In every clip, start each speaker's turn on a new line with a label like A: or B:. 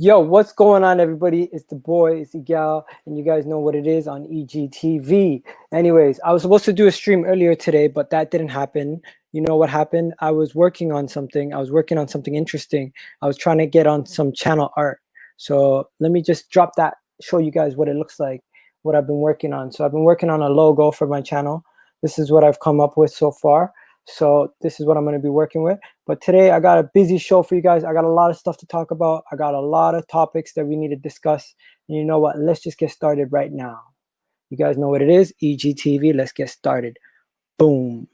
A: Yo, what's going on, everybody? It's the boy, it's Miguel, and you guys know what it is on Egtv. Anyways, I was supposed to do a stream earlier today, but that didn't happen. You know what happened? I was working on something. I was working on something interesting. I was trying to get on some channel art. So let me just drop that, show you guys what it looks like, what I've been working on. So I've been working on a logo for my channel. This is what I've come up with so far. So this is what I'm going to be working with. But today I got a busy show for you guys. I got a lot of stuff to talk about. I got a lot of topics that we need to discuss. And you know what? Let's just get started right now. You guys know what it is. Egtv. Let's get started. Boom.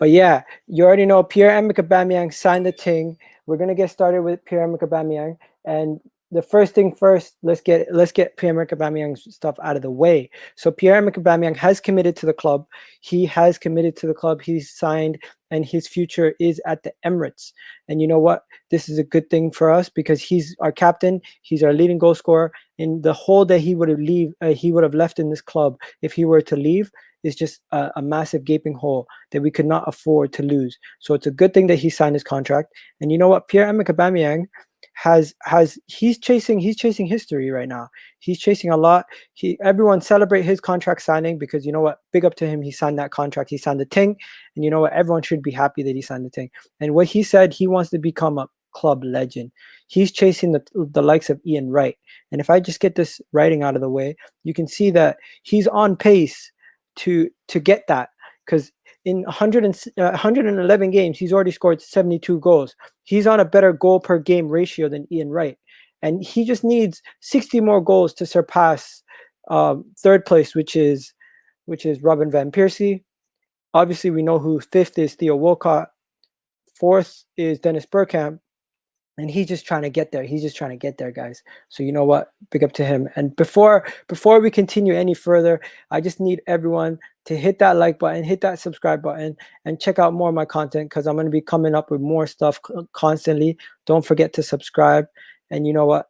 A: But yeah, you already know Pierre-Emerick Aubameyang signed the thing. We're going to get started with Pierre-Emerick Aubameyang. And the first thing first, let's get Pierre-Emerick Aubameyang's stuff out of the way. So Pierre-Emerick Aubameyang has committed to the club. He has committed to the club. He's signed, and his future is at the Emirates. And you know what? This is a good thing for us because he's our captain. He's our leading goal scorer. And the hole that he would have left in this club if he were to leave is just a massive gaping hole that we could not afford to lose. So it's a good thing that he signed his contract. And you know what? Pierre-Emerick Aubameyang he's chasing history right now. He's chasing a lot. Everyone celebrate his contract signing because you know what? Big up to him. He signed that contract. He signed the thing. And you know what? Everyone should be happy that he signed the thing. And what he said, he wants to become a club legend. He's chasing the likes of Ian Wright. And if I just get this writing out of the way, you can see that he's on pace to get that, because in 111 games, he's already scored 72 goals. He's on a better goal per game ratio than Ian Wright. And he just needs 60 more goals to surpass third place, which is Robin Van Persie. Obviously, we know who fifth is, Theo Walcott. Fourth is Dennis Bergkamp. And he's just trying to get there. He's just trying to get there, guys. So you know what? Big up to him. And before we continue any further, I just need everyone to hit that like button, hit that subscribe button, and check out more of my content because I'm going to be coming up with more stuff constantly. Don't forget to subscribe. And you know what?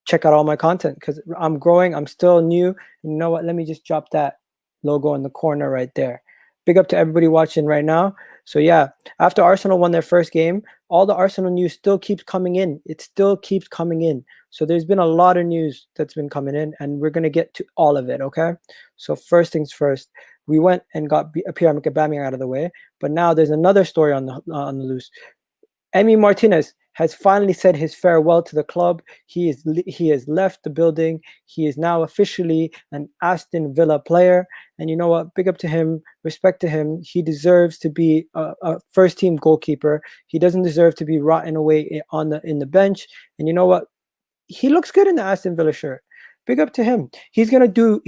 A: Check out all my content because I'm growing. I'm still new. And you know what? Let me just drop that logo in the corner right there. Big up to everybody watching right now. So yeah, after Arsenal won their first game, all the Arsenal news still keeps coming in. It still keeps coming in. So there's been a lot of news that's been coming in, and we're going to get to all of it, okay? So first things first, we went and got Pierre-Emerick Aubameyang out of the way, but now there's another story on the loose. Emi Martinez has finally said his farewell to the club. He has left the building. He is now officially an Aston Villa player. And you know what? Big up to him. Respect to him. He deserves to be a first-team goalkeeper. He doesn't deserve to be rotting away in the bench. And you know what? He looks good in the Aston Villa shirt. Big up to him. He's gonna do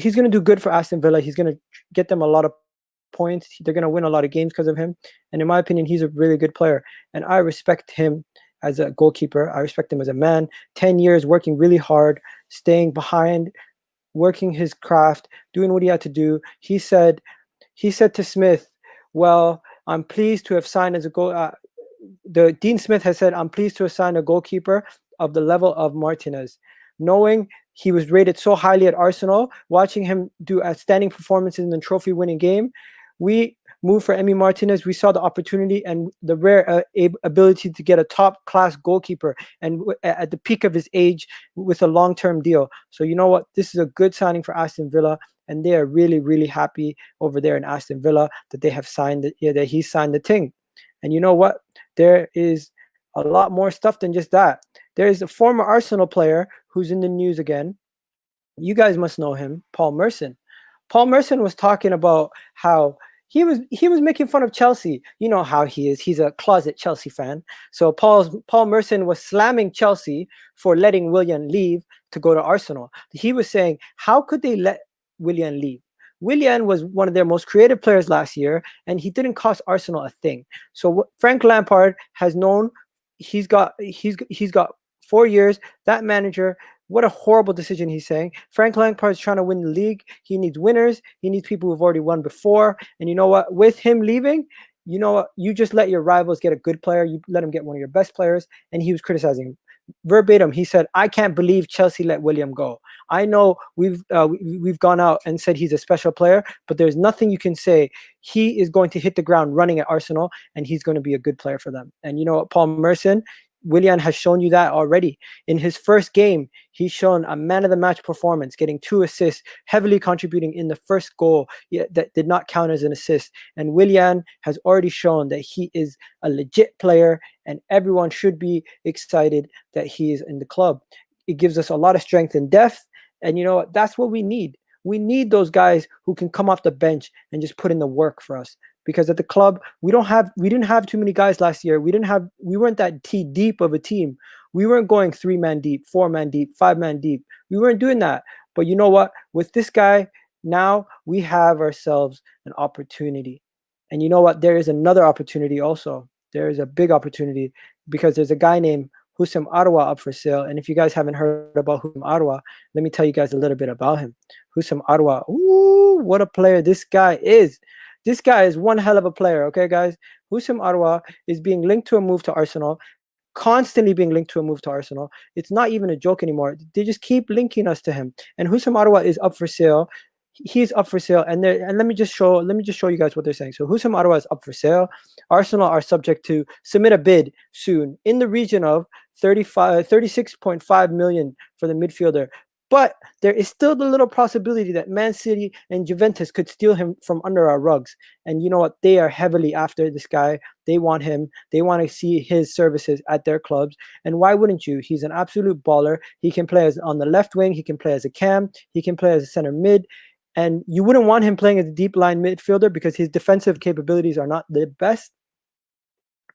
A: good for Aston Villa. He's gonna get them a lot of points. They're gonna win a lot of games because of him. And in my opinion, he's a really good player. And I respect him as a goalkeeper. I respect him as a man. 10 years working really hard, staying behind, working his craft, doing what he had to do. He said to Smith, well, I'm pleased to have signed as a goal. Dean Smith has said, I'm pleased to have signed a goalkeeper of the level of Martinez. Knowing he was rated so highly at Arsenal, watching him do outstanding performances in the trophy-winning game, we moved for Emi Martinez. We saw the opportunity and the rare ability to get a top-class goalkeeper and at the peak of his age with a long-term deal. So you know what? This is a good signing for Aston Villa, and they are really, really happy over there in Aston Villa that they have signed that he signed the thing. And you know what? There is a lot more stuff than just that. There is a former Arsenal player who's in the news again. You guys must know him, Paul Merson. Paul Merson was talking about how he was making fun of Chelsea. You know how he is. He's a closet Chelsea fan. So Paul Merson was slamming Chelsea for letting Willian leave to go to Arsenal. He was saying, how could they let Willian leave? Willian was one of their most creative players last year, and he didn't cost Arsenal a thing. So Frank Lampard has known he's got 4 years. That manager, what a horrible decision he's saying. Frank Lampard is trying to win the league. He needs winners. He needs people who've already won before. And you know what? With him leaving, you know what? You just let your rivals get a good player. You let him get one of your best players. And he was criticizing him. Verbatim, he said, I can't believe Chelsea let Willian go. I know we've gone out and said he's a special player, but there's nothing you can say. He is going to hit the ground running at Arsenal, and he's going to be a good player for them. And you know what, Paul Merson, Willian has shown you that already. In his first game, he's shown a man-of-the-match performance, getting 2 assists, heavily contributing in the first goal that did not count as an assist. And Willian has already shown that he is a legit player, and everyone should be excited that he is in the club. It gives us a lot of strength and depth, and you know what? That's what we need. We need those guys who can come off the bench and just put in the work for us. Because at the club, we didn't have too many guys last year. We weren't that deep of a team. We weren't going 3-man deep, 4-man deep, 5-man deep. We weren't doing that. But you know what? With this guy, now we have ourselves an opportunity. And you know what? There is another opportunity also. There is a big opportunity because there's a guy named Houssem Aouar up for sale. And if you guys haven't heard about Houssem Aouar, let me tell you guys a little bit about him. Houssem Aouar, ooh, what a player this guy is. This guy is one hell of a player, okay, guys? Houssem Aouar is being linked to a move to Arsenal, constantly being linked to a move to Arsenal. It's not even a joke anymore. They just keep linking us to him. And Houssem Aouar is up for sale. He's up for sale, and let me just show you guys what they're saying. So Houssem Aouar is up for sale. Arsenal are subject to submit a bid soon in the region of 36.5 million for the midfielder. But there is still the little possibility that Man City and Juventus could steal him from under our rugs. And you know what? They are heavily after this guy. They want him. They want to see his services at their clubs. And why wouldn't you? He's an absolute baller. He can play as on the left wing. He can play as a cam. He can play as a center mid. And you wouldn't want him playing as a deep line midfielder because his defensive capabilities are not the best.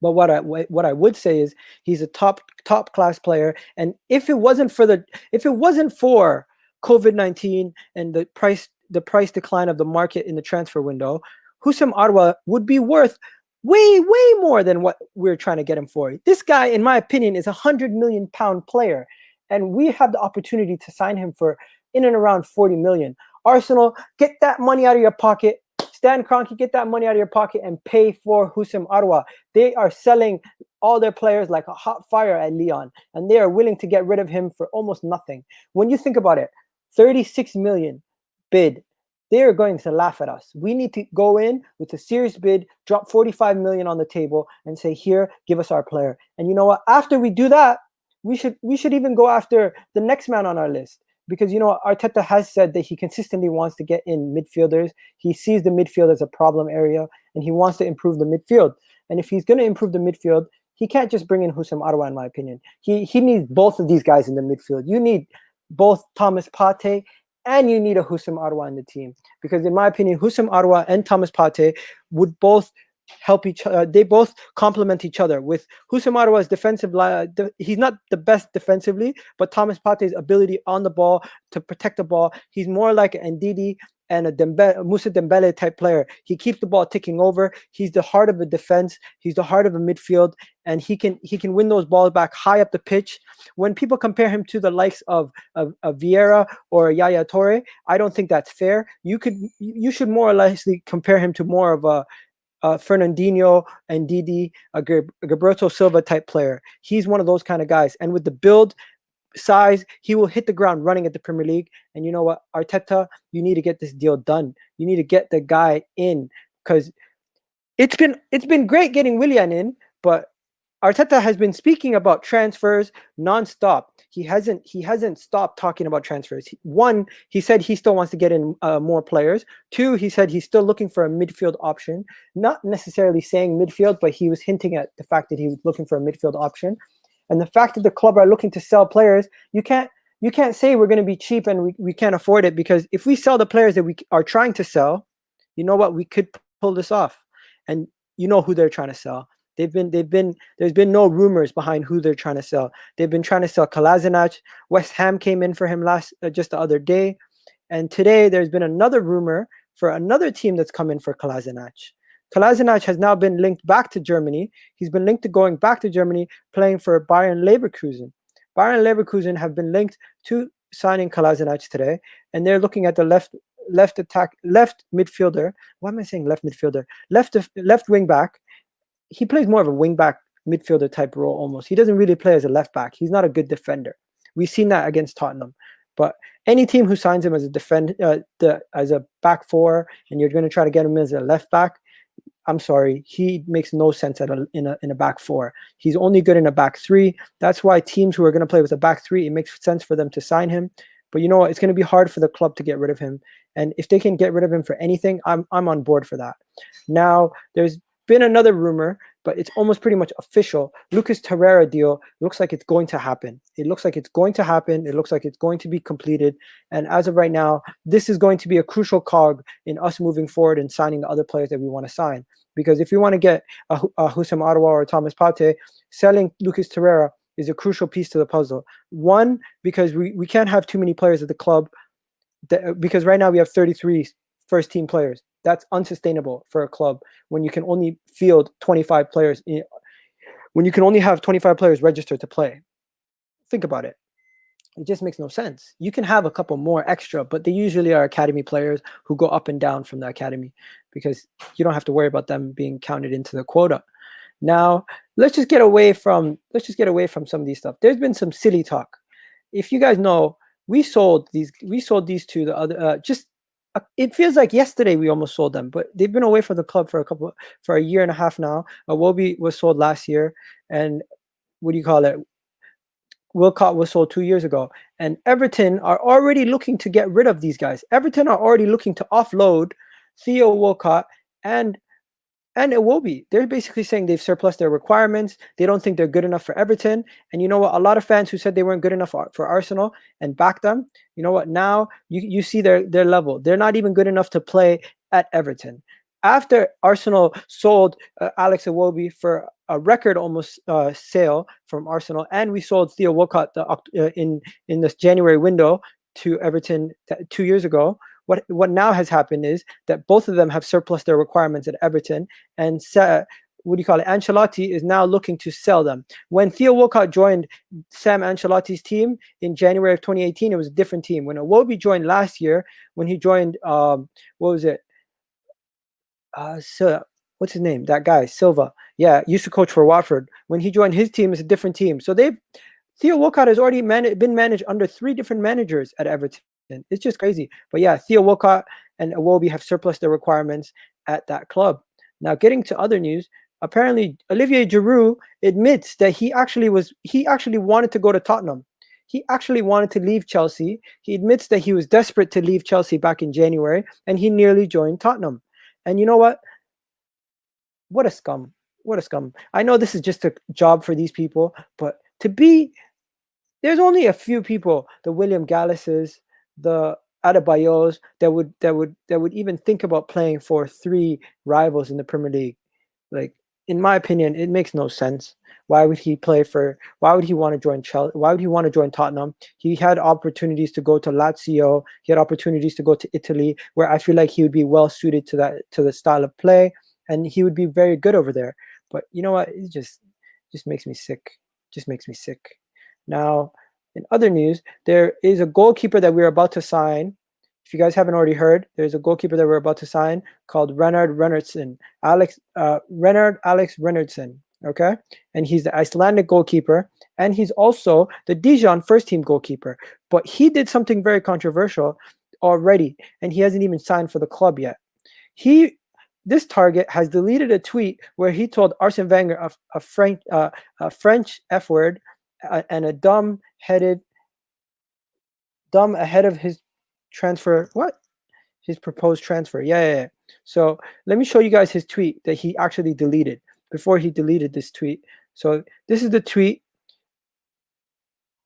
A: But what I would say is he's a top class player. And if it wasn't for COVID-19 and the price decline of the market in the transfer window, Houssem Aouar would be worth way more than what we're trying to get him for. This guy, in my opinion, is a £100 million player, and we have the opportunity to sign him for in and around 40 million. Arsenal, get that money out of your pocket. Stan Kroenke, get that money out of your pocket and pay for Houssem Aouar. They are selling all their players like a hot fire at Lyon, and they are willing to get rid of him for almost nothing. When you think about it, 36 million bid, they are going to laugh at us. We need to go in with a serious bid, drop 45 million on the table and say, here, give us our player. And you know what? After we do that, we should even go after the next man on our list. Because, you know, Arteta has said that he consistently wants to get in midfielders. He sees the midfield as a problem area, and he wants to improve the midfield. And if he's going to improve the midfield, he can't just bring in Houssem Aouar, in my opinion. He needs both of these guys in the midfield. You need both Thomas Partey and you need a Houssem Aouar in the team. Because in my opinion, Houssem Aouar and Thomas Partey would both help each other. They both complement each other. With Houssem Aouar's defensive line, he's not the best defensively, but Thomas Partey's ability on the ball to protect the ball, he's more like an Ndidi and a Moussa Dembele type player. He keeps the ball ticking over. He's the heart of a defense. He's the heart of a midfield, and he can win those balls back high up the pitch. When people compare him to the likes of Vieira or Yaya Toure, I don't think that's fair. You should more or less compare him to more of a Fernandinho and Didi, a Gilberto Silva type player. He's one of those kind of guys. And with the build, size, he will hit the ground running at the Premier League. And you know what, Arteta, you need to get this deal done. You need to get the guy in, because it's been great getting Willian in, but Arteta has been speaking about transfers nonstop. He hasn't stopped talking about transfers. One, he said he still wants to get in more players. Two, he said he's still looking for a midfield option. Not necessarily saying midfield, but he was hinting at the fact that he was looking for a midfield option. And the fact that the club are looking to sell players, you can't say we're going to be cheap and we can't afford it, because if we sell the players that we are trying to sell, you know what, we could pull this off. And you know who they're trying to sell. There's been no rumors behind who they're trying to sell. They've been trying to sell Kolasinac. West Ham came in for him just the other day. And today there's been another rumor for another team that's come in for Kolasinac. Kolasinac has now been linked back to Germany. He's been linked to going back to Germany, playing for Bayern Leverkusen. Bayern Leverkusen have been linked to signing Kolasinac today, and they're looking at the left midfielder. Why am I saying left midfielder? Left wing back. He plays more of a wing back midfielder type role almost. He doesn't really play as a left back. He's not a good defender. We've seen that against Tottenham. But any team who signs him as a as a back four, and you're going to try to get him as a left back, I'm sorry, he makes no sense in a back four. He's only good in a back three. That's why teams who are going to play with a back three, it makes sense for them to sign him. But you know what? It's going to be hard for the club to get rid of him. And if they can get rid of him for anything, I'm on board for that. Now, there's been another rumor, but it's almost pretty much official. Lucas Torreira deal looks like it's going to happen. It looks like it's going to happen. It looks like it's going to be completed. And as of right now, this is going to be a crucial cog in us moving forward and signing the other players that we want to sign. Because if we want to get a Houssem Aouar or Thomas Partey, selling Lucas Torreira is a crucial piece to the puzzle. One, because we can't have too many players at the club, because right now we have 33 first-team players. That's unsustainable for a club when you can only field 25 players, when you can only have 25 players registered to play. Think about it. It just makes no sense. You can have a couple more extra, but they usually are academy players who go up and down from the academy because you don't have to worry about them being counted into the quota. Now, let's just get away from some of these stuff. There's been some silly talk. If you guys know, we sold these to the other it feels like yesterday we almost sold them, but they've been away from the club for a year and a half now. Iwobi was sold last year, and Walcott was sold 2 years ago. And Everton are already looking to get rid of these guys. Everton are already looking to offload Theo Walcott and Iwobi. They're basically saying they've surplus their requirements. They don't think they're good enough for Everton. And you know what? A lot of fans who said they weren't good enough for Arsenal and backed them, you know what? Now you see their level. They're not even good enough to play at Everton. After Arsenal sold Alex Iwobi for a record almost sale from Arsenal, and we sold Theo Walcott in this January window to Everton 2 years ago. What now has happened is that both of them have surplus their requirements at Everton, and Ancelotti is now looking to sell them. When Theo Walcott joined Sam Ancelotti's team in January of 2018, it was a different team. When Iwobi joined last year, when he joined, what's his name? That guy, Silva. Yeah, used to coach for Watford. When he joined his team, it's a different team. So Theo Walcott has already been managed under 3 different managers at Everton. It's just crazy. But yeah, Theo Walcott and Iwobi have surplus their requirements at that club. Now, getting to other news, apparently Olivier Giroud admits that he actually wanted to go to Tottenham. He actually wanted to leave Chelsea. He admits that he was desperate to leave Chelsea back in January, and he nearly joined Tottenham. And you know what? What a scum. What a scum. I know this is just a job for these people, but there's only a few people, the William Gallises, the Adebayos, that would even think about playing for 3 rivals in the Premier League. Like, in my opinion, it makes no sense. Why would he want to join Chelsea? Why would he want to join Tottenham? He had opportunities to go to Lazio. He had opportunities to go to Italy, where I feel like he would be well suited to the style of play, and he would be very good over there. But you know what? It just makes me sick. Just makes me sick. Now, in other news, there is a goalkeeper that we're about to sign. If you guys haven't already heard, there's a goalkeeper that we're about to sign called Runar Alex Runarsson. Okay, and he's the Icelandic goalkeeper, and he's also the Dijon first-team goalkeeper. But he did something very controversial already, and he hasn't even signed for the club yet. This target has deleted a tweet where he told Arsene Wenger a French F word and a dumb ahead of his transfer. What? His proposed transfer. Yeah. So let me show you guys his tweet that he actually deleted before he deleted this tweet. So this is the tweet.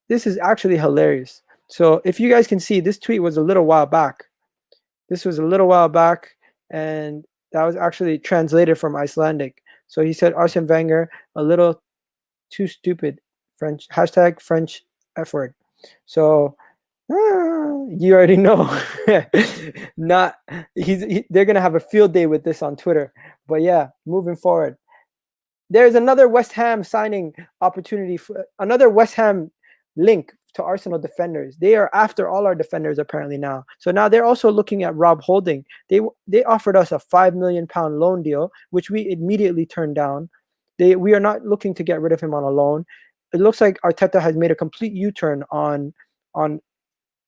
A: This is actually hilarious. So if you guys can see, this tweet was a little while back. And that was actually translated from Icelandic. So he said Arsene Wenger, a little too stupid. French F word. So you already know. They're gonna have a field day with this on Twitter. But yeah, moving forward, there's another West Ham signing opportunity for another West Ham link to Arsenal defenders. They are after all our defenders apparently now. So now they're also looking at Rob Holding. They offered us a £5 million loan deal, which we immediately turned down. We are not looking to get rid of him on a loan. It looks like Arteta has made a complete U-turn on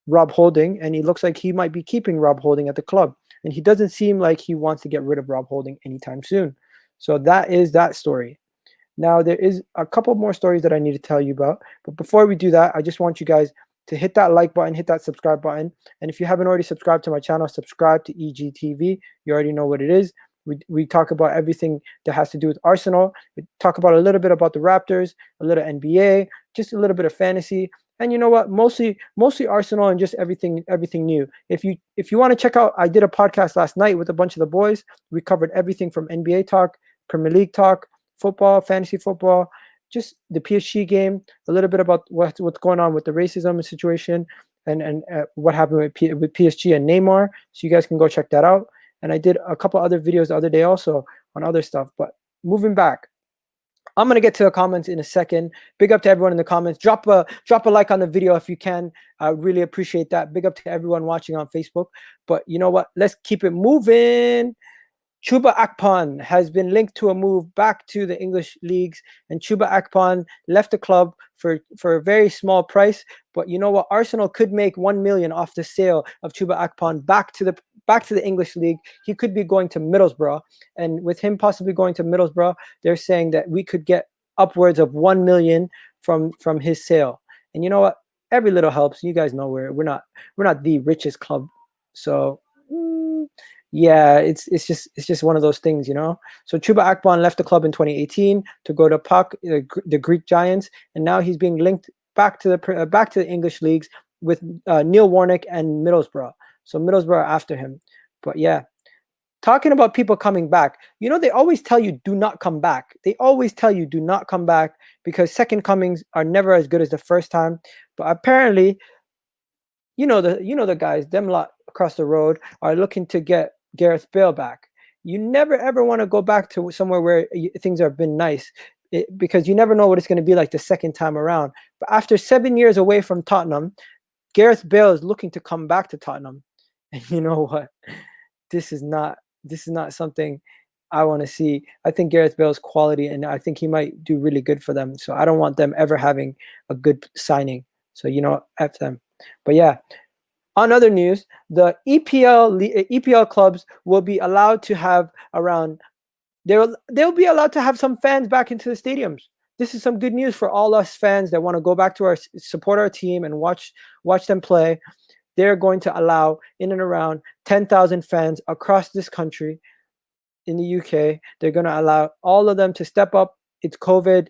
A: Rob Holding, and he looks like he might be keeping Rob Holding at the club. and he doesn't seem like he wants to get rid of Rob Holding anytime soon. So that is that story. Now, there is a couple more stories that I need to tell you about. But before we do that, I just want you guys to hit that like button, hit that subscribe button. And if you haven't already subscribed to my channel, subscribe to Egtv. You already know what it is. We talk about everything that has to do with Arsenal. We talk about a little bit about the Raptors, a little NBA, just a little bit of fantasy. And you know what? Mostly Arsenal and just everything new. If you want to check out, I did a podcast last night with a bunch of the boys. We covered everything from NBA talk, Premier League talk, football, fantasy football, just the PSG game, a little bit about what's going on with the racism situation and what happened with PSG and Neymar. So you guys can go check that out. And I did a couple other videos the other day also on other stuff. But moving back, I'm gonna get to the comments in a second. Big up to everyone in the comments. Drop a like on the video if you can. I really appreciate that. Big up to everyone watching on Facebook. But you know what? Let's keep it moving. Chuba Akpom has been linked to a move back to the English leagues, and Chuba Akpom left the club for a very small price. But you know what? Arsenal could make 1 million off the sale of Chuba Akpom back to the English league. He could be going to Middlesbrough, and with him possibly going to Middlesbrough, they're saying that we could get upwards of 1 million from his sale. And you know what? Every little helps. You guys know we're not the richest club, so. Yeah, it's just one of those things, you know. So Chuba Akpom left the club in 2018 to go to PAOK, the Greek Giants, and now he's being linked back to the English leagues with Neil Warnock and Middlesbrough. So Middlesbrough are after him. But yeah, talking about people coming back, you know, they always tell you do not come back. They always tell you do not come back because second comings are never as good as the first time. But apparently, you know the guys, them lot across the road are looking to get Gareth Bale back. You never ever want to go back to somewhere where things have been nice, because you never know what it's going to be like the second time around. But after 7 years away from Tottenham, Gareth Bale is looking to come back to Tottenham. And you know what? This is not something I want to see. I think Gareth Bale's quality, and I think he might do really good for them. So I don't want them ever having a good signing. So you know, F them. But yeah. On other news, the EPL clubs will be allowed to have they'll be allowed to have some fans back into the stadiums. This is some good news for all us fans that want to go back to support our team and watch them play. They're going to allow in and around 10,000 fans across this country in the UK. They're going to allow all of them to step up its COVID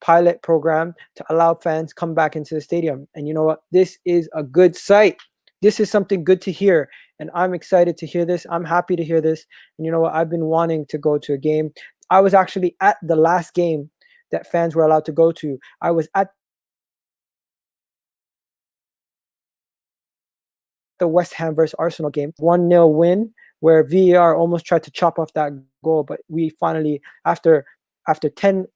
A: pilot program to allow fans come back into the stadium. And you know what? This is a good sight. This is something good to hear, and I'm excited to hear this. I'm happy to hear this. And you know what? I've been wanting to go to a game. I was actually at the last game that fans were allowed to go to. I was at the West Ham versus Arsenal game, 1-0 win, where VAR almost tried to chop off that goal, but we finally, after 20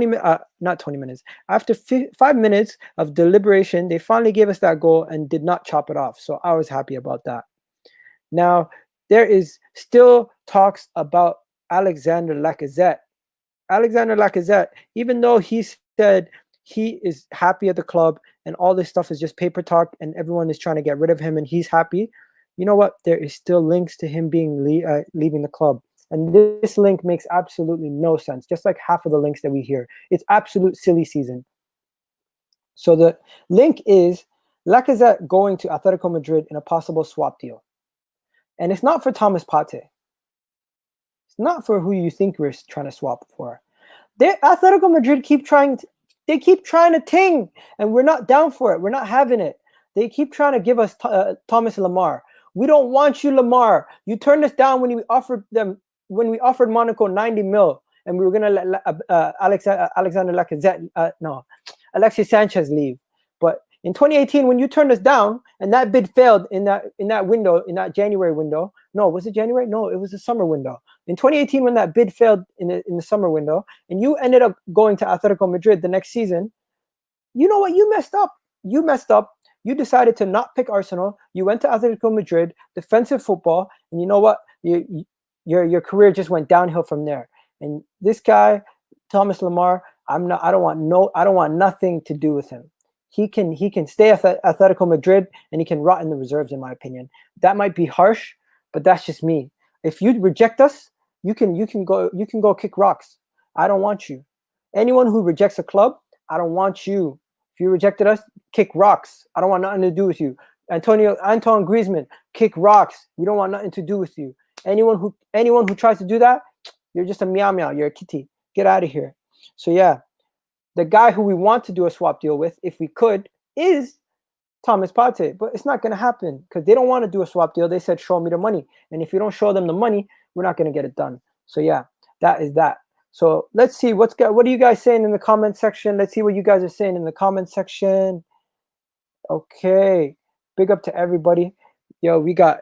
A: minutes, not 20 minutes, after 5 minutes of deliberation, they finally gave us that goal and did not chop it off. So I was happy about that. Now, there is still talks about Alexander Lacazette. Alexander Lacazette, even though he said he is happy at the club and all this stuff is just paper talk and everyone is trying to get rid of him and he's happy, you know what? There is still links to him being leaving the club. And this link makes absolutely no sense, just like half of the links that we hear. It's absolute silly season. So the link is Lacazette going to Atletico Madrid in a possible swap deal. And it's not for Thomas Partey. It's not for who you think we're trying to swap for. Atletico Madrid keep trying to ting, and we're not down for it. We're not having it. They keep trying to give us Thomas Lemar. We don't want you, Lemar. You turned us down when we offered Monaco 90 mil, and we were gonna let Alexander Lacazette, Alexis Sanchez leave. But in 2018, when you turned us down, and that bid failed in that window, in that January window. No, was it January? No, it was the summer window. In 2018, when that bid failed in the summer window, and you ended up going to Atletico Madrid the next season, you know what? You messed up. You messed up. You decided to not pick Arsenal. You went to Atletico Madrid, defensive football, and you know what? Your career just went downhill from there. And this guy, Thomas Lemar, I don't want nothing to do with him. He can stay at Atletico Madrid and he can rot in the reserves, in my opinion. That might be harsh, but that's just me. If you reject us, you can go kick rocks. I don't want you. Anyone who rejects a club, I don't want you. If you rejected us, kick rocks. I don't want nothing to do with you. Antoine Griezmann, kick rocks. We don't want nothing to do with you. Anyone who tries to do that, you're just a meow meow. You're a kitty. Get out of here. So yeah, the guy who we want to do a swap deal with, if we could, is Thomas Partey. But it's not going to happen because they don't want to do a swap deal. They said, show me the money. And if you don't show them the money, we're not going to get it done. So yeah, that is that. So let's see what are you guys saying in the comment section? Let's see what you guys are saying in the comment section. Okay, big up to everybody. Yo, we got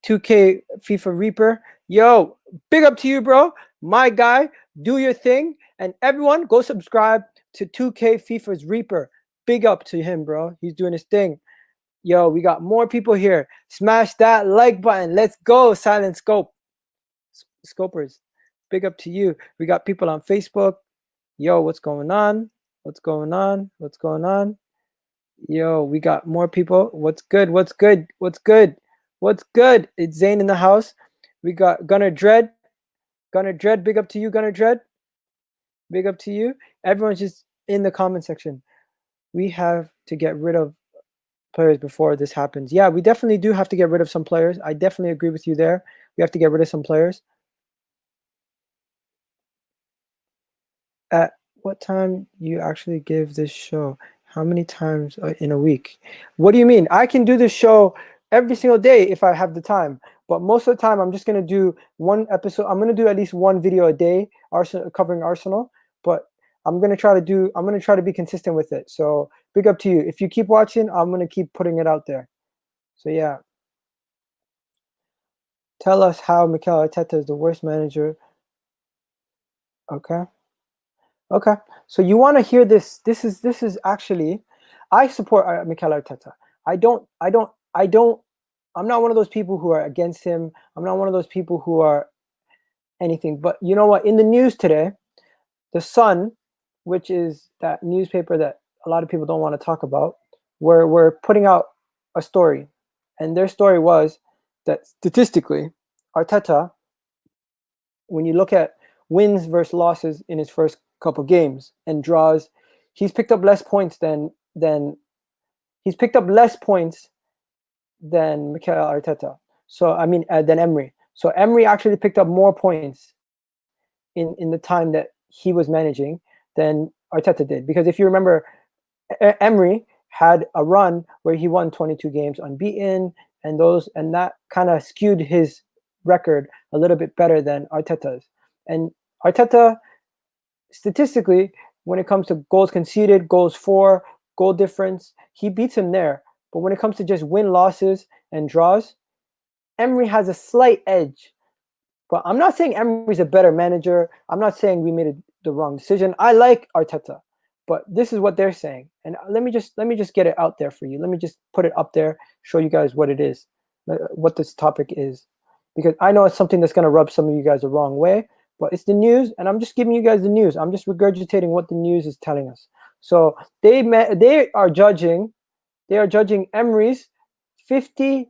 A: 2K FIFA Reaper. Yo, big up to you, bro. My guy, do your thing. And everyone, go subscribe to 2K FIFA's Reaper. Big up to him, bro. He's doing his thing. Yo, we got more people here. Smash that like button. Let's go, Silent Scope. Scopers, big up to you. We got people on Facebook. Yo, what's going on? What's going on? What's going on? Yo, we got more people. What's good? What's good? What's good? What's good? It's Zane in the house. We got Gunner Dread. Gunner Dread, big up to you, Gunner Dread. Big up to you. Everyone's just in the comment section. We have to get rid of players before this happens. Yeah, we definitely do have to get rid of some players. I definitely agree with you there. We have to get rid of some players. At what time you actually give this show? How many times in a week? What do you mean? I can do this show every single day if I have the time. But most of the time, I'm just going to do one episode. I'm going to do at least one video a day covering Arsenal. But I'm going to try to be consistent with it. So big up to you. If you keep watching, I'm going to keep putting it out there. So yeah. Tell us how Mikel Arteta is the worst manager. Okay. Okay. So you want to hear this? This is actually, I support Mikel Arteta. I'm not one of those people who are against him. I'm not one of those people who are anything. But you know what? In the news today, The Sun, which is that newspaper that a lot of people don't want to talk about, we're putting out a story. And their story was that statistically, Arteta, when you look at wins versus losses in his first couple games and draws, he's picked up less points than Mikel Arteta. So I mean than Emery. So Emery actually picked up more points in the time that he was managing than Arteta did. Because if you remember, Emery had a run where he won 22 games unbeaten, and that kind of skewed his record a little bit better than Arteta's. And Arteta, statistically, when it comes to goals conceded, goals for, goal difference, he beats him there. But when it comes to just win-losses and draws, Emery has a slight edge. But I'm not saying Emery's a better manager. I'm not saying we made the wrong decision. I like Arteta, but this is what they're saying. And let me just get it out there for you. Let me just put it up there, show you guys what it is, what this topic is. Because I know it's something that's going to rub some of you guys the wrong way, but it's the news, and I'm just giving you guys the news. I'm just regurgitating what the news is telling us. So they are judging Emery's 51st.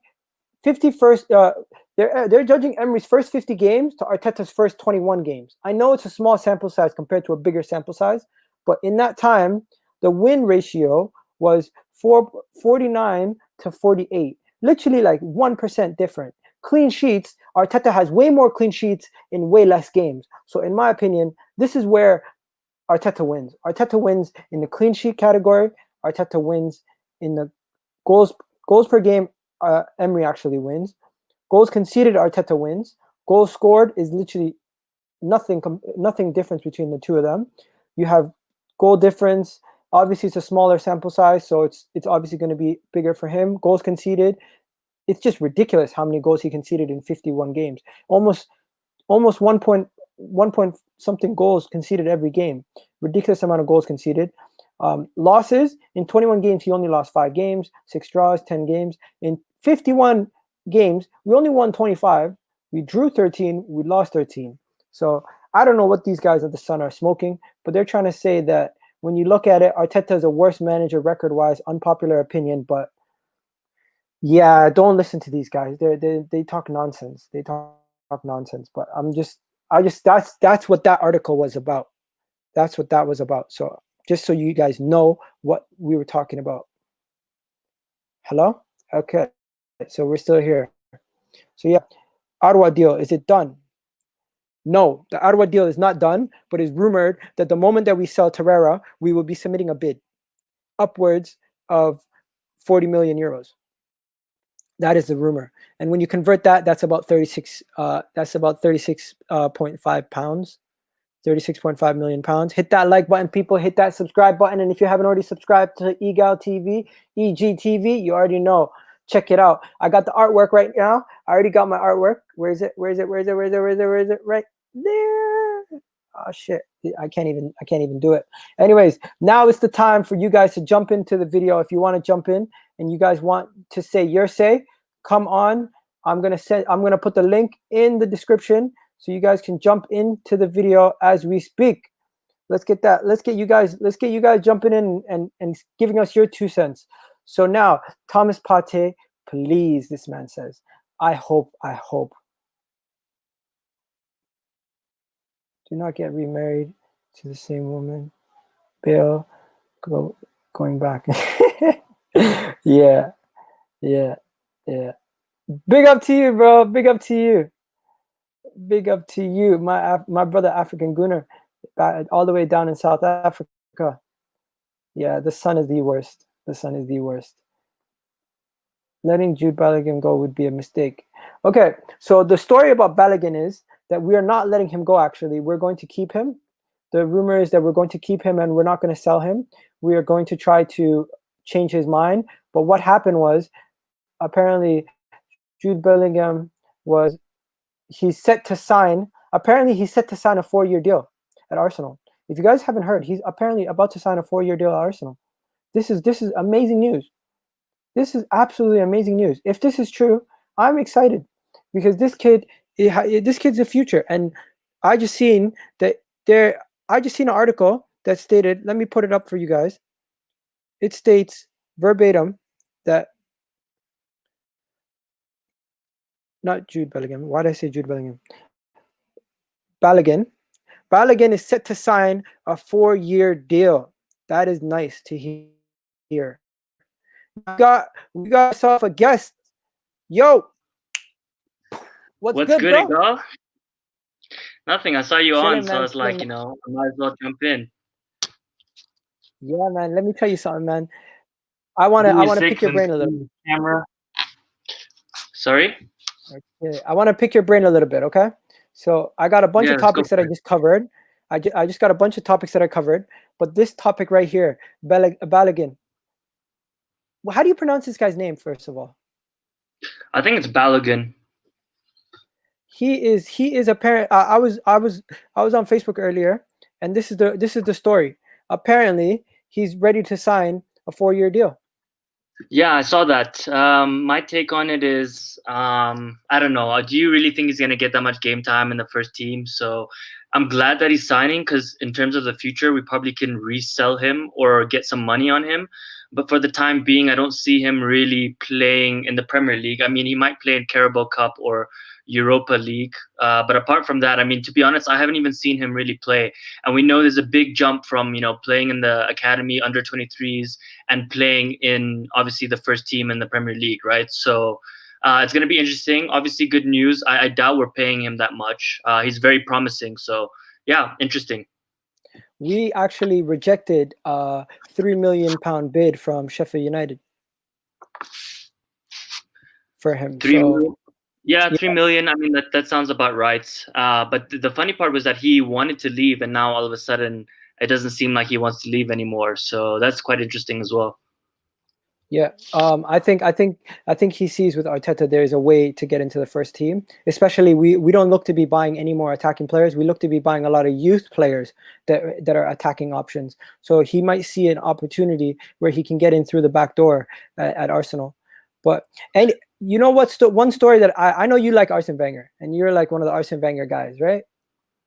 A: They're judging Emery's first 50 games to Arteta's first 21 games. I know it's a small sample size compared to a bigger sample size, but in that time, the win ratio was 49 to 48, literally like 1% different. Clean sheets, Arteta has way more clean sheets in way less games. So in my opinion, this is where Arteta wins. Arteta wins in the clean sheet category. Arteta wins in the goals per game. Emery actually wins. Goals conceded, Arteta wins. Goals scored is literally nothing difference between the two of them. You have goal difference. Obviously, it's a smaller sample size, so it's obviously going to be bigger for him. Goals conceded, it's just ridiculous how many goals he conceded in 51 games. Almost 1 point something goals conceded every game. Ridiculous amount of goals conceded. Losses, in 21 games, he only lost 5 games, 6 draws, 10 games. In 51 games, we only won 25. We drew 13. We lost 13. So I don't know what these guys at the Sun are smoking, but they're trying to say that when you look at it, Arteta is a worse manager record-wise, unpopular opinion, but Yeah, don't listen to these guys. They talk nonsense. They talk nonsense. But that's what that article was about. That's what that was about. So just so you guys know what we were talking about. Hello? Okay. So we're still here. So yeah, Aouar deal, is it done? No, the Aouar deal is not done, but it's rumored that the moment that we sell Torreira, we will be submitting a bid upwards of 40 million euros. That is the rumor. And when you convert that, that's about 36.5 pounds. 36.5 million pounds. Hit that like button, people. Hit that subscribe button. And if you haven't already subscribed to EGTV, you already know. Check it out. I got the artwork right now. I already got my artwork. Where is it? Right there. Oh shit. I can't even do it. Anyways, now it's the time for you guys to jump into the video. If you want to jump in and you guys want to say your say, come on. I'm gonna put the link in the description so you guys can jump into the video as we speak. Let's get you guys jumping in and giving us your 2 cents. So now, Thomas Partey, please, this man says, I hope. Do not get remarried to the same woman. Bale, going back. Yeah. Big up to you, bro. Big up to you. My brother African Gunner, all the way down in South Africa. Yeah, the sun is the worst. Letting Jude Balogun go would be a mistake. Okay, so the story about Balogun is that we are not letting him go, actually. We're going to keep him. The rumor is that we're going to keep him and we're not going to sell him. We are going to try to change his mind. But what happened was, apparently, Jude Bellingham he's set to sign a 4-year deal at Arsenal. If you guys haven't heard, he's apparently about to sign a 4-year deal at Arsenal. This is amazing news. This is absolutely amazing news. If this is true, I'm excited because this kid's the future. And I just seen an article that stated, let me put it up for you guys. It states verbatim that, not Jude Bellingham. Why did I say Jude Bellingham? Balogun is set to sign a 4-year deal. That is nice to hear. We got ourselves a guest. Yo, what's good, bro?
B: Bro? Nothing. I saw you
A: Chilling,
B: on,
A: man,
B: so I was like,
A: chilling.
B: I might as well jump in.
A: Yeah, man. Let me tell you something, man. I wanna pick your brain a little.
B: Camera. Sorry.
A: Okay. I want to pick your brain a little bit. Okay. So I got a bunch of topics that I just covered. I just got a bunch of topics that I covered, but this topic right here, Balogun. Well, how do you pronounce this guy's name, first of all?
B: I think it's Balogun.
A: He is apparent. I was on Facebook earlier, and this is the story. Apparently, he's ready to sign a 4-year deal.
B: Yeah, I saw that. My take on it is, I don't know. Do you really think he's gonna get that much game time in the first team? So I'm glad that he's signing, because in terms of the future, we probably can resell him or get some money on him. But for the time being, I don't see him really playing in the Premier League. I mean, he might play in Carabao Cup or Europa League. But apart from that, I mean, to be honest, I haven't even seen him really play. And we know there's a big jump from, playing in the academy under 23s and playing in, obviously, the first team in the Premier League, right? So it's going to be interesting. Obviously, good news. I doubt we're paying him that much. He's very promising. So, yeah, interesting.
A: We actually rejected a £3 million bid from Sheffield United for him.
B: 3 million? Yeah, 3 million. I mean, that sounds about right. But the funny part was that he wanted to leave, and now all of a sudden, it doesn't seem like he wants to leave anymore. So that's quite interesting as well.
A: Yeah, I think he sees with Arteta there is a way to get into the first team. Especially, we don't look to be buying any more attacking players. We look to be buying a lot of youth players that are attacking options. So he might see an opportunity where he can get in through the back door at Arsenal. And you know what's the one story that I know you like Arsene Wenger, and you're like one of the Arsene Wenger guys, right?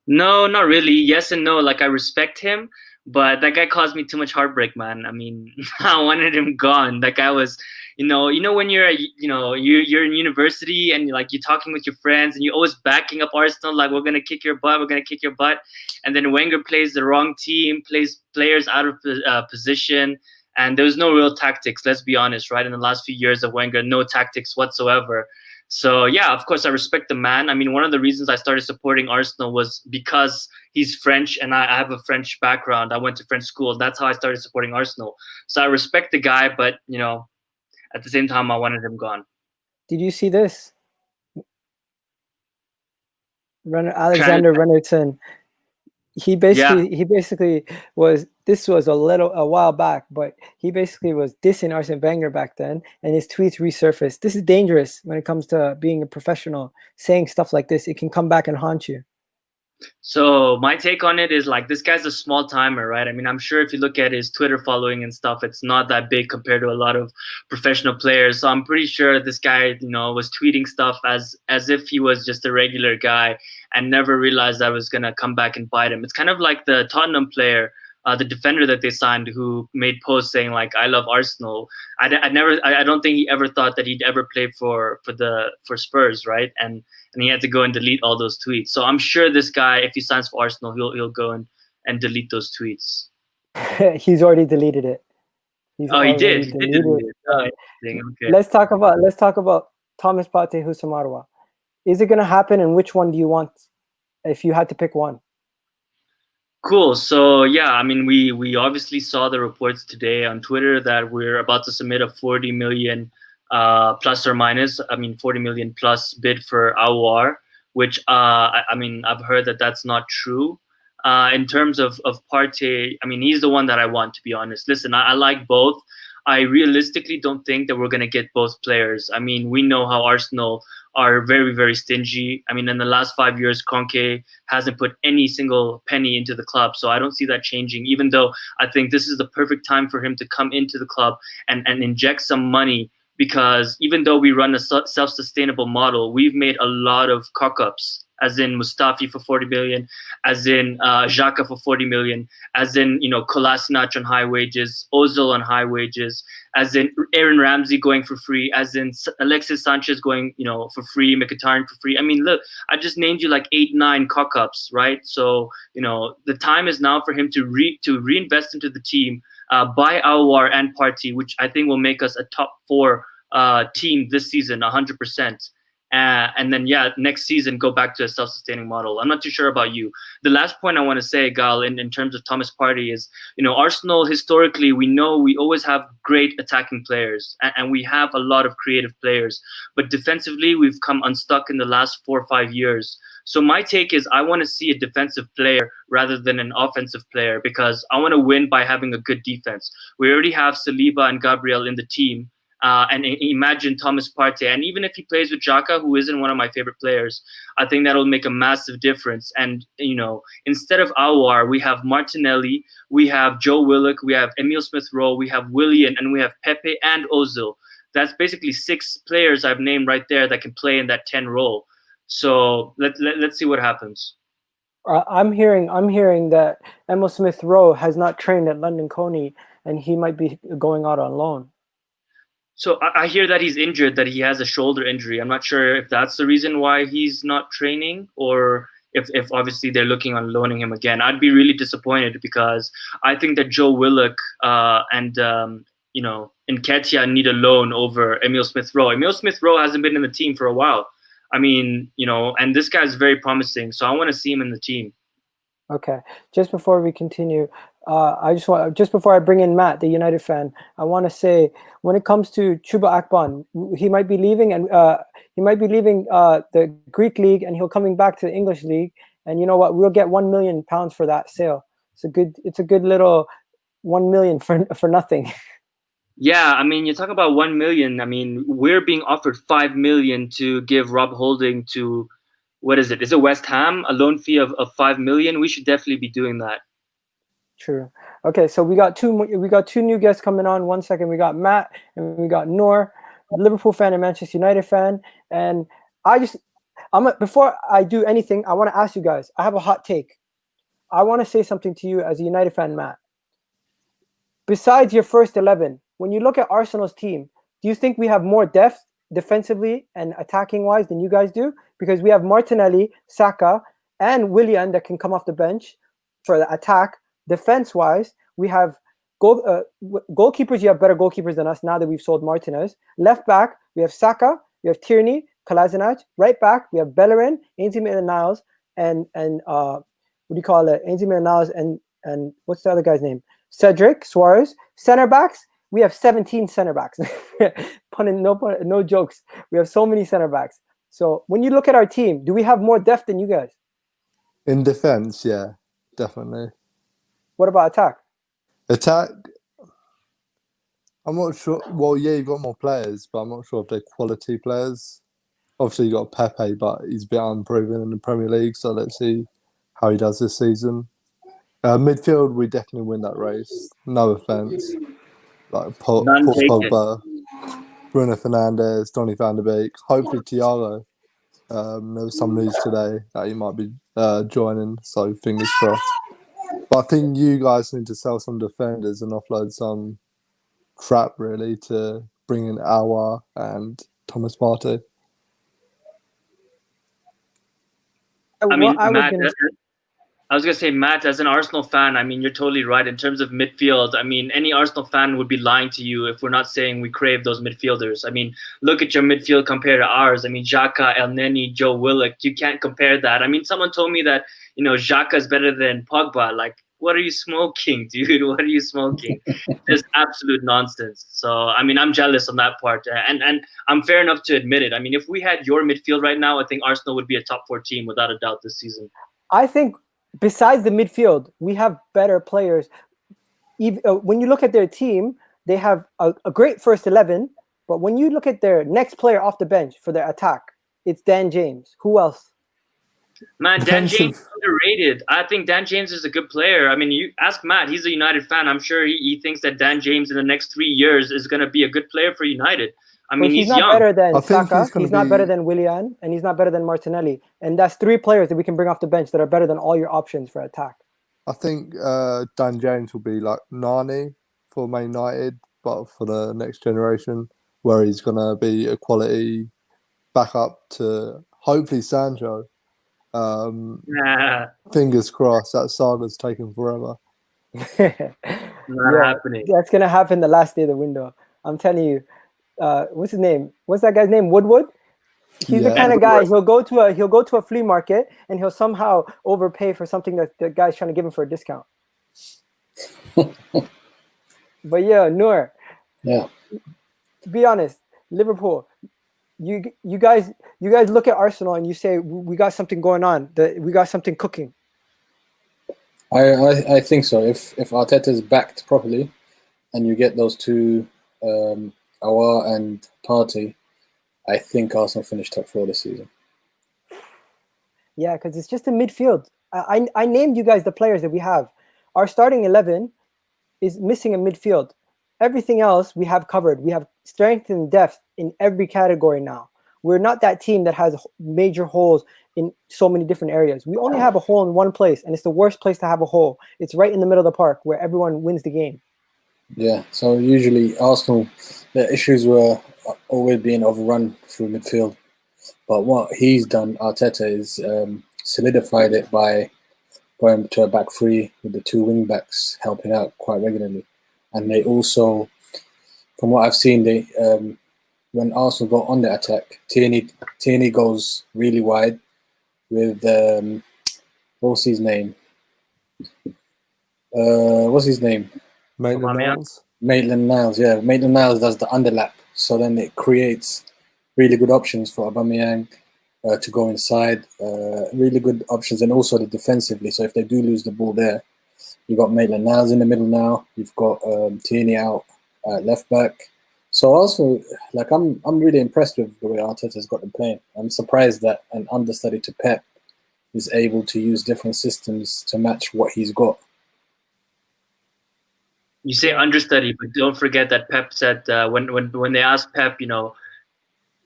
B: No, not really. Yes and no. Like, I respect him, But that guy caused me too much heartbreak, man. I mean, I wanted him gone. That guy was, when you're, you're in university and you're talking with your friends and you're always backing up Arsenal, like we're gonna kick your butt, we're gonna kick your butt, and then Wenger plays the wrong team, plays players out of position, and there was no real tactics. Let's be honest, right? In the last few years of Wenger, no tactics whatsoever. So yeah, of course I respect the man. I mean, one of the reasons I started supporting Arsenal was because he's French and I have a French background. I went to French school. That's how I started supporting Arsenal. So I respect the guy, but at the same time I wanted him gone.
A: Did you see this? Alexander Runarsson. He basically was. This was a while back, but he basically was dissing Arsene Wenger back then, and his tweets resurfaced. This is dangerous when it comes to being a professional. Saying stuff like this, it can come back and haunt you.
B: So my take on it is this guy's a small timer, right? I mean, I'm sure if you look at his Twitter following and stuff, it's not that big compared to a lot of professional players. So I'm pretty sure this guy, was tweeting stuff as if he was just a regular guy and never realized that was gonna come back and bite him. It's kind of like the Tottenham player, the defender that they signed, who made posts saying "I love Arsenal." I don't think he ever thought that he'd ever play for Spurs, right? And he had to go and delete all those tweets. So I'm sure this guy, if he signs for Arsenal, he'll go and delete those tweets.
A: He's already deleted it.
B: He did delete it. Oh, okay.
A: Let's talk about Thomas Partey Houssamaroua. Is it going to happen, and which one do you want if you had to pick one?
B: Cool. So yeah, I mean, we obviously saw the reports today on Twitter that we're about to submit a 40 million plus or minus, 40 million plus bid for Aouar, which I've heard that that's not true. In terms of Partey, I mean, he's the one that I want, to be honest. Listen, I like both. I realistically don't think that we're going to get both players. I mean, we know how Arsenal are very, very stingy. I mean, in the last 5 years, Kroenke hasn't put any single penny into the club. So I don't see that changing, even though I think this is the perfect time for him to come into the club and inject some money, because even though we run a self-sustainable model, we've made a lot of cock-ups, as in Mustafi for 40 million, as in Xhaka for 40 million, as in, Kolasinac on high wages, Ozil on high wages, as in Aaron Ramsey going for free, as in Alexis Sanchez going, for free, Mkhitaryan for free. I mean, look, I just named you 8, 9 cock-ups, right? So, the time is now for him to reinvest into the team, buy Aouar and Partey, which I think will make us a top 4 team this season, 100%. And then, next season, go back to a self-sustaining model. I'm not too sure about you. The last point I want to say, Gal, in terms of Thomas Partey is, Arsenal, historically, we know we always have great attacking players, and we have a lot of creative players. But defensively, we've come unstuck in the last 4 or 5 years. So my take is I want to see a defensive player rather than an offensive player, because I want to win by having a good defense. We already have Saliba and Gabriel in the team. And imagine Thomas Partey. And even if he plays with Xhaka, who isn't one of my favorite players, I think that'll make a massive difference. And, instead of Aouar, we have Martinelli, we have Joe Willock, we have Emile Smith-Rowe, we have Willian, and we have Pepe and Ozil. That's basically 6 players I've named right there that can play in that 10 role. So let's see what happens.
A: I'm hearing that Emile Smith-Rowe has not trained at London Coney, and he might be going out on loan.
B: So I hear that he's injured, that he has a shoulder injury. I'm not sure if that's the reason why he's not training, or if obviously they're looking on loaning him again. I'd be really disappointed, because I think that Joe Willock and Nketiah need a loan over Emile Smith-Rowe. Emile Smith-Rowe hasn't been in the team for a while. I mean, and this guy's very promising, so I want to see him in the team.
A: Okay. Just before we continue, just before I bring in Matt, the United fan, I want to say, when it comes to Chuba Akpom, he might be leaving, and the Greek league, and he'll coming back to the English league. And you know what? We'll get £1 million for that sale. It's a good little 1 million for nothing.
B: Yeah, I mean, you talk about 1 million. I mean, we're being offered 5 million to give Rob Holding to, what is it? Is it West Ham? A loan fee of 5 million? We should definitely be doing that.
A: True. Okay, so we got two new guests coming on. 1 second, we got Matt and we got Noor, Liverpool fan and Manchester United fan. And before I do anything, I want to ask you guys. I have a hot take. I want to say something to you as a United fan, Matt. Besides your first 11, when you look at Arsenal's team, do you think we have more depth defensively and attacking wise than you guys do? Because we have Martinelli, Saka, and Willian that can come off the bench for the attack. Defense wise, we have goalkeepers. You have better goalkeepers than us now that we've sold Martinez. Left back, we have Saka, we have Tierney, Kolasinac. Right back, we have Bellerin, Ainsley Maitland-Niles, and what do you call it? Ainsley Maitland-Niles and what's the other guy's name? Cedric Suarez. Center backs, we have 17 center backs. No jokes. We have so many center backs. So when you look at our team, do we have more depth than you guys?
C: In defense, yeah, definitely.
A: What about attack?
C: Attack, I'm not sure. Well, yeah, you've got more players, but I'm not sure if they're quality players. Obviously, you got Pepe, but he's a bit unproven in the Premier League, so let's see how he does this season. Midfield, we definitely win that race. No offense. Like Paul Pogba, Bruno Fernandes, Donny van der Beek, hopefully Thiago. There was some news today that he might be joining, so fingers crossed. But I think you guys need to sell some defenders and offload some crap, really, to bring in Aouar and Thomas Partey.
B: I mean, Matt, I was going to say, Matt, as an Arsenal fan, I mean, you're totally right. In terms of midfield, I mean, any Arsenal fan would be lying to you if we're not saying we crave those midfielders. I mean, look at your midfield compared to ours. I mean, Xhaka, El Neni, Joe Willock, you can't compare that. I mean, someone told me that, you know, Xhaka is better than Pogba. Like, what are you smoking, dude? What are you smoking? Just absolute nonsense. So, I mean, I'm jealous on that part. And I'm fair enough to admit it. I mean, if we had your midfield right now, I think Arsenal would be a top 4 team without a doubt this season.
A: I think besides the midfield, we have better players. Even, when you look at their team, they have a great first 11, but when you look at their next player off the bench for their attack, it's Dan James. Who else?
B: Man, Dan James is underrated. I think Dan James is a good player. I mean, you ask Matt, he's a United fan. I'm sure he thinks that Dan James in the next 3 years is going to be a good player for United. I mean, he's
A: not
B: young.
A: Better than Saka. He's not better than Willian, and he's not better than Martinelli. And that's 3 players that we can bring off the bench that are better than all your options for attack.
C: I think Dan James will be like Nani for Man United, but for the next generation, where he's going to be a quality backup to hopefully Sancho. Fingers crossed. That saga's taken forever.
B: Not happening.
A: That's going to happen the last day of the window. I'm telling you. What's his name? What's that guy's name? Woodward. He's the kind of guy he'll go to a flea market and he'll somehow overpay for something that the guy's trying to give him for a discount. But yeah, Noor.
D: Yeah.
A: To be honest, Liverpool, you guys look at Arsenal and you say we got something going on. We got something cooking.
D: I think so. If Arteta is backed properly, and you get those 2. Aouar and Partey, I think Arsenal finished top 4 this season.
A: Yeah, because it's just the midfield. I named you guys the players that we have. Our starting 11 is missing a midfield. Everything else we have covered. We have strength and depth in every category now. We're not that team that has major holes in so many different areas. We only have a hole in one place, and it's the worst place to have a hole. It's right in the middle of the park where everyone wins the game.
D: Yeah, so usually Arsenal, the issues were always being overrun through midfield. But what he's done, Arteta, is solidified it by going to a back 3 with the 2 wing backs helping out quite regularly. And they also, from what I've seen, they when Arsenal go on the attack, Tierney goes really wide with, what's his name? Maitland-Niles, yeah. Maitland-Niles does the underlap, so then it creates really good options for Aubameyang to go inside, really good options, and also the defensively. So if they do lose the ball there, you've got Maitland-Niles in the middle now, you've got Tierney out at left back. So also, like, I'm really impressed with the way Arteta's got them playing. I'm surprised that an understudy to Pep is able to use different systems to match what he's got.
B: You say understudy, but don't forget that Pep said when they asked Pep, you know,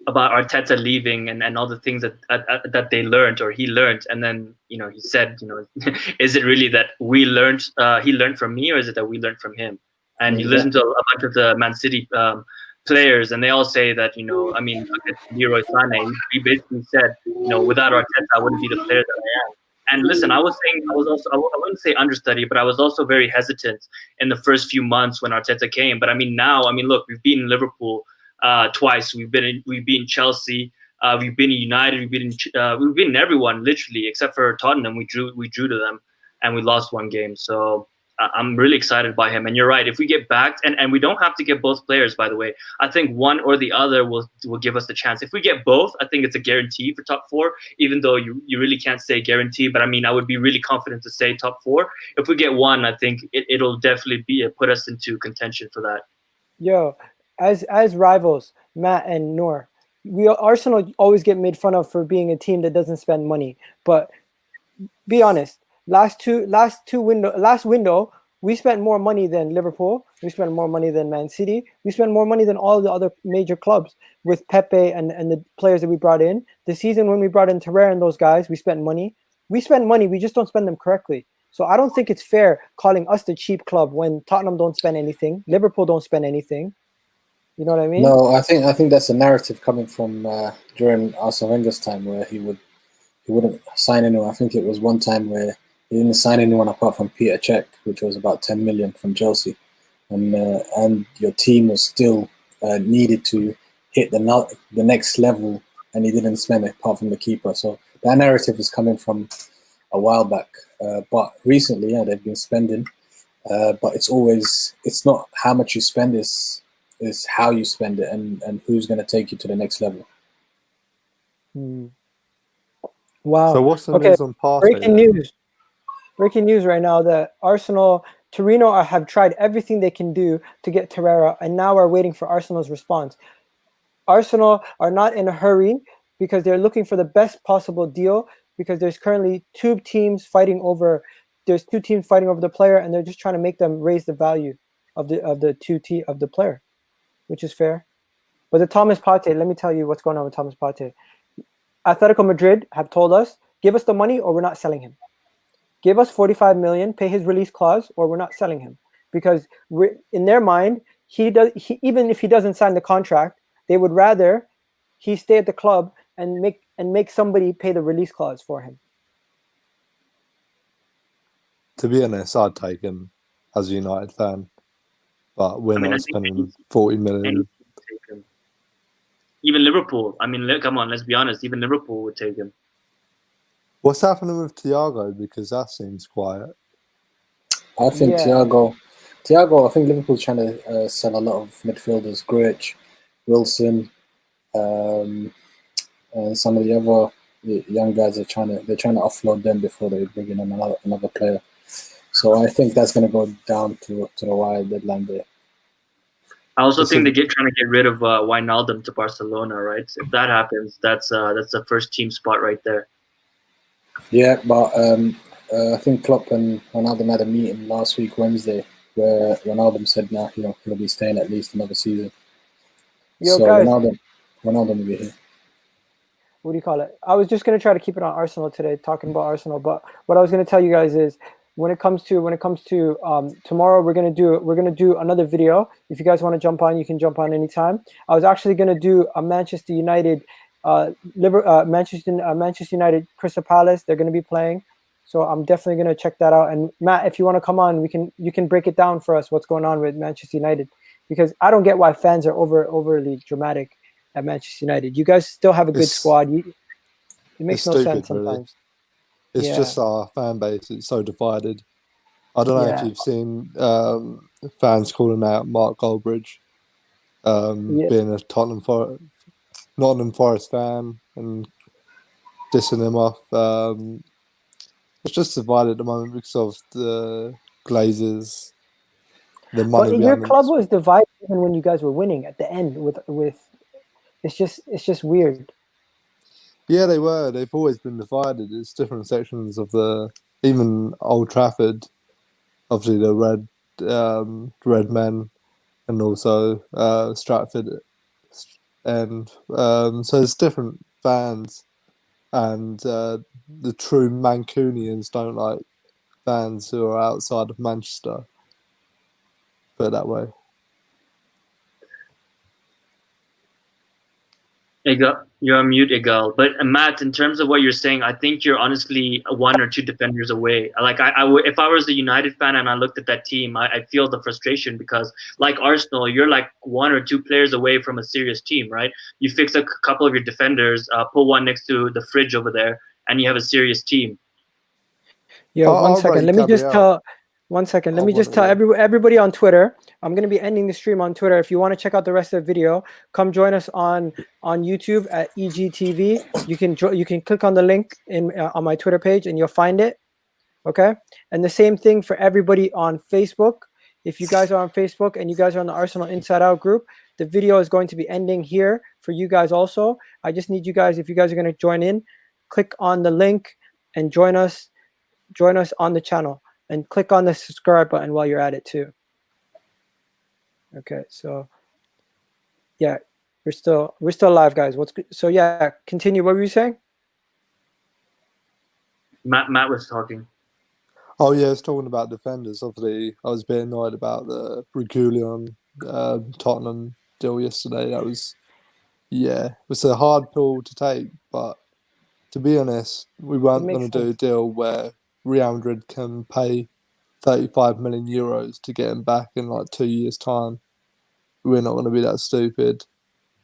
B: about Arteta leaving and all the things that they learned or he learned, and then he said, is it really that we learned he learned from me, or is it that we learned from him? And you listen to a bunch of the Man City players, and they all say that I mean, look at Leroy Sané. He basically said, without Arteta, I wouldn't be the player that I am. And listen, I wouldn't say understudy, but I was also very hesitant in the first few months when Arteta came. But I mean, now, look, we've beaten Liverpool twice. We've beaten Chelsea. We've been United. We've beaten everyone literally except for Tottenham. We drew to them, and we lost one game. So I'm really excited by him. And you're right. If we get backed, and we don't have to get both players, by the way. I think one or the other will give us the chance. If we get both, I think it's a guarantee for top four. Even though you really can't say guarantee, but I mean, I would be really confident to say top four. If we get one, I think it'll definitely put us into contention for that.
A: Yo, as rivals, Matt and Noor, Arsenal always get made fun of for being a team that doesn't spend money. But be honest, last window, we spent more money than Liverpool. We spent more money than Man City. We spent more money than all the other major clubs with Pepe and the players that we brought in. The season when we brought in Torreira and those guys, we spent money. We spend money. We just don't spend them correctly. So I don't think it's fair calling us the cheap club when Tottenham don't spend anything, Liverpool don't spend anything. You know what I mean?
D: No, I think that's a narrative coming from during Arsene Wenger's time where he wouldn't sign anyone. I think it was one time where he didn't sign anyone apart from Peter Cech, which was about 10 million from Chelsea, and your team was still needed to hit the next level, and he didn't spend it apart from the keeper. So that narrative is coming from a while back, but recently, they've been spending, but it's not how much you spend, is how you spend it and who's going to take you to the next level.
A: Wow.
C: So what's the news on Partey?
A: Breaking news right now that Torino have tried everything they can do to get Torreira, and now are waiting for Arsenal's response. Arsenal are not in a hurry because they're looking for the best possible deal, because there's currently two teams fighting over the player, and they're just trying to make them raise the value of the player, which is fair. But the Thomas Partey, let me tell you what's going on with Thomas Partey. Atletico Madrid have told us, give us the money or we're not selling him. Give us 45 million, pay his release clause, or we're not selling him. Because in their mind, even if he doesn't sign the contract, they would rather he stay at the club and make somebody pay the release clause for him.
C: To be honest, I'd take him as a United fan, but we're not spending 40 million.
B: Even Liverpool. Come on, let's be honest. Even Liverpool would take him.
C: What's happening with Thiago? Because that seems quiet.
D: I think Thiago. I think Liverpool's trying to sell a lot of midfielders. Grujic, Wilson, and some of the other young guys they're trying to offload them before they bring in another player. So I think that's going to go down to the wire deadline day.
B: I also think they're trying to get rid of Wijnaldum to Barcelona, right? If that happens, that's the first team spot right there.
D: Yeah, but I think Klopp and Wijnaldum had a meeting last week, Wednesday, where Wijnaldum said he'll be staying at least another season.
A: Yo,
D: so
A: guys,
D: Wijnaldum will be here.
A: What do you call it? I was just going to try to keep it on Arsenal today, talking about Arsenal. But what I was going to tell you guys is, when it comes to tomorrow, we're gonna do another video. If you guys want to jump on, you can jump on anytime. I was actually gonna do a Manchester United, Manchester United Crystal Palace. They're gonna be playing, so I'm definitely gonna check that out. And Matt, if you want to come on, you can break it down for us what's going on with Manchester United, because I don't get why fans are overly dramatic at Manchester United. You guys still have a good squad. It makes no sense sometimes.
C: Really. It's just our fan base. It's so divided. I don't know if you've seen fans calling out Mark Goldbridge being a Nottingham Forest fan and dissing him off. It's just divided at the moment because of the Glazers, the money.
A: But your club was divided even when you guys were winning at the end. With it's just weird.
C: Yeah, they were. They've always been divided. It's different sections of even Old Trafford, obviously the red men, and also Stratford end. So there's different fans, and the true Mancunians don't like fans who are outside of Manchester. Put it that way.
B: You're on mute, Egal. But Matt, in terms of what you're saying, I think you're honestly one or two defenders away. Like if I was a United fan and I looked at that team, I feel the frustration because, like Arsenal, you're like one or two players away from a serious team, right? You fix a couple of your defenders, put one next to the fridge over there, and you have a serious team.
A: Yo,
C: I'll
A: one second.
C: rate
A: Let me just
C: Gabriel.
A: tell. One second. Let
C: I
A: me just
C: wanna-
A: tell everybody on Twitter. I'm gonna be ending the stream on Twitter. If you want to check out the rest of the video, come join us on YouTube at EGTV. You can click on the link in on my Twitter page and you'll find it. Okay. And the same thing for everybody on Facebook. If you guys are on Facebook and you guys are on the Arsenal Inside Out group, the video is going to be ending here for you guys also. I just need you guys, if you guys are going to join in, click on the link and join us on the channel. And click on the subscribe button while you're at it too. Okay, so yeah, we're still live, guys. What's good? So yeah, continue. What were you saying?
B: Matt was talking.
C: Oh yeah, it's talking about defenders. Obviously, I was a bit annoyed about the Willian Tottenham deal yesterday. That was, it was a hard pill to take. But to be honest, we weren't going to do a deal where Real Madrid can pay 35 million euros to get him back in like 2 years' time. We're not going to be that stupid.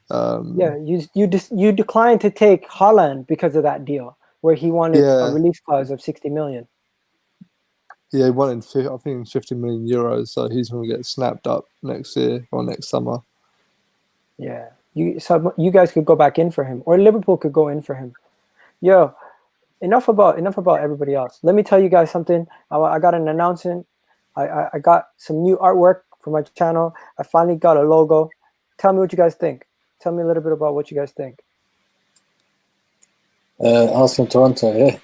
A: Yeah, you declined to take Haaland because of that deal where he wanted a release clause of 60 million.
C: Yeah, he wanted, I think, 50 million euros, so he's going to get snapped up next year or next summer.
A: Yeah, you guys could go back in for him, or Liverpool could go in for him. Yo, enough about everybody else. Let me tell you guys something. I got an announcement. I got some new artwork for my channel. I finally got a logo. Tell me what you guys think. Tell me a little bit about what you guys think.
D: Arsenal Toronto, yeah.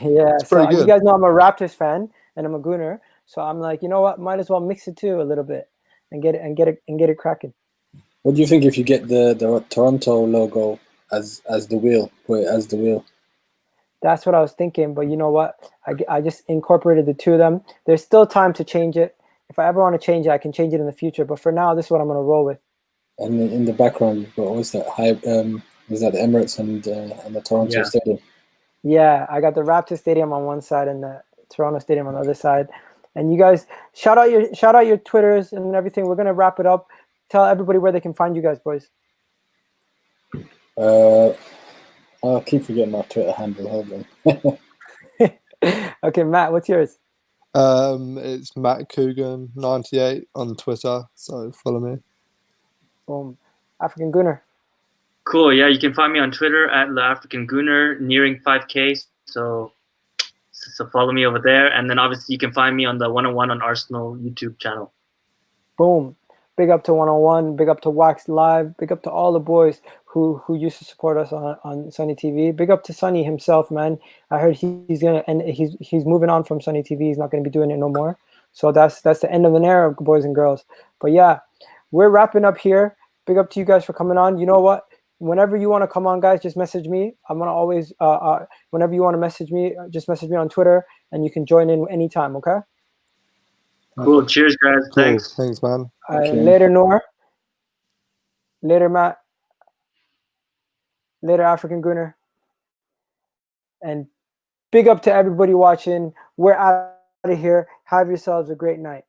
A: Yeah, so
C: good.
A: you guys know I'm a Raptors fan and I'm a Gooner. So I'm like, you know what? Might as well mix it too a little bit and get it cracking.
D: What do you think if you get the Toronto logo as the wheel? Put it as the wheel.
A: That's what I was thinking, but you know what? I just incorporated the two of them. There's still time to change it. If I ever want to change it, I can change it in the future. But for now, this is what I'm going to roll with.
D: And in the background, what was that? Was that the Emirates and the Toronto Stadium?
A: Yeah, I got the Raptors Stadium on one side and the Toronto Stadium on the other side. And you guys, shout out your Twitters and everything. We're going to wrap it up. Tell everybody where they can find you guys, boys.
D: I keep forgetting my Twitter handle. Hold
A: on. Okay, Matt, what's yours?
C: It's Matt Coogan 98 on Twitter, so follow me.
A: Boom. African Gooner.
B: Cool. Yeah, you can find me on Twitter at the African Gooner, nearing 5K. So follow me over there, and then obviously you can find me on the 101 on Arsenal YouTube channel.
A: Boom. Big up to 101, big up to Wax Live, big up to all the boys who used to support us on Sunny TV. Big up to Sunny himself, man. I heard he's moving on from Sunny TV. He's not gonna be doing it no more. So that's the end of an era, boys and girls. But yeah, we're wrapping up here. Big up to you guys for coming on. You know what? Whenever you want to come on, guys, just message me. I'm gonna always whenever you want to message me, just message me on Twitter and you can join in anytime, okay?
B: Cool. Cheers, guys.
C: Cool.
B: Thanks,
C: man.
A: Later, Noor. Later, Matt. Later, African Gooner. And big up to everybody watching. We're out of here. Have yourselves a great night.